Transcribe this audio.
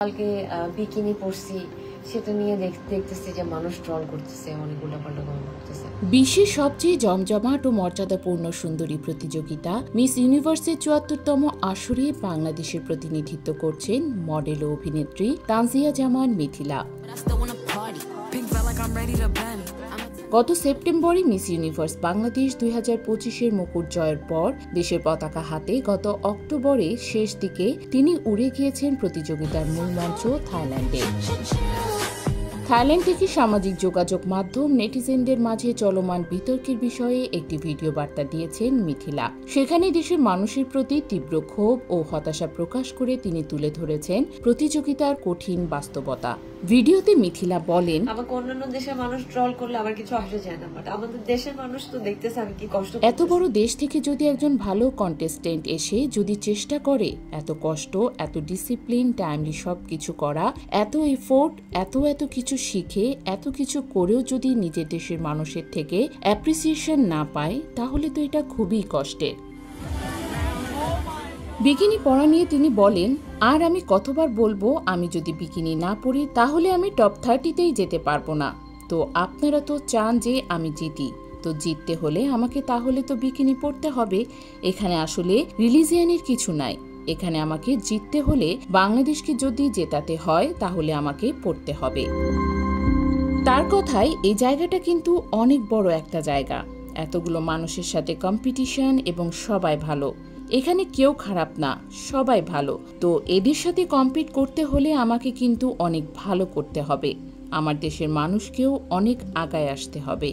কালকে বিকিনি পরছি সেটা নিয়ে দেখতেছি যে মানুষ ট্রল করতেছে, অনেক উল্টাপাল্টা কমেন্ট করতেছে। বিশ্বের সবচেয়ে জমজমাট ও মর্যাদাপূর্ণ সুন্দরী প্রতিযোগিতা মিস ইউনিভার্সের ৭৪তম আসরে বাংলাদেশের প্রতিনিধিত্ব করছেন মডেল ও অভিনেত্রী তানজিয়া জামান মিথিলা। গত সেপ্টেম্বরে মিস ইউনিভার্স বাংলাদেশ ২০২৫-এর মুকুট জয়ের পর দেশের পতাকা হাতে গত অক্টোবরে শেষ দিকে তিনি উড়ে গিয়েছেন প্রতিযোগিতার মূল মঞ্চ থাইল্যান্ডে। থাইল্যান্ড থেকে সামাজিক যোগাযোগ মাধ্যম নেটিজেনদের মাঝে চলমান বিতর্কের বিষয়ে একটি ভিডিও বার্তা দিয়েছেন মিথিলা। সেখানে দেশের মানুষের প্রতি তীব্র ক্ষোভ ও হতাশা প্রকাশ করে তিনি তুলে ধরেছেন প্রতিযোগিতার কঠিন বাস্তবতা। ভিডিওতে মিথিলা বলেন, আমাকে অন্যান্য দেশের মানুষ ট্রল করলে আমার কিছু আসে যায় না, বাট আমাদের দেশের মানুষ তো দেখতেছে আমি কি কষ্ট। এত বড় দেশ থেকে যদি একজন ভালো কন্টেস্টেন্ট এসে যদি চেষ্টা করে, এত কষ্ট, এত ডিসিপ্লিন, টাইমলি সবকিছু করা, এত এফোর্ট, এত কিছু শিখে, এত কিছু করেও যদি নিজের দেশের মানুষের থেকে অ্যাপ্রিসিয়েশন না পায়, তাহলে তো এটা খুবই কষ্টের। বিকিনি পরা নিয়ে তিনি বলেন, আর আমি কতবার বলবো, আমি যদি বিকিনি না পরি তাহলে আমি টপ 30-তেই যেতে পারবো না। তো আপনারা তো চান যে আমি জিতি, তো জিততে হলে আমাকে তাহলে তো বিকিনি পরতে হবে। এখানে আসলে রিলিজিয়ানের কিছু নাই, এখানে আমাকে জিততে হলে বাংলাদেশকে যদি জেতাতে হয় তাহলে আমাকে পড়তে হবে। তার কথায় এই জায়গাটা কিন্তু অনেক বড় একটা জায়গা, এতগুলো মানুষের সাথে কম্পিটিশন এবং সবাই ভালো, এখানে কেউ খারাপ না, সবাই ভালো। তো এদের সাথে কম্পিট করতে হলে আমাকে কিন্তু অনেক ভালো করতে হবে, আমার দেশের মানুষকেও অনেক আগায় আসতে হবে।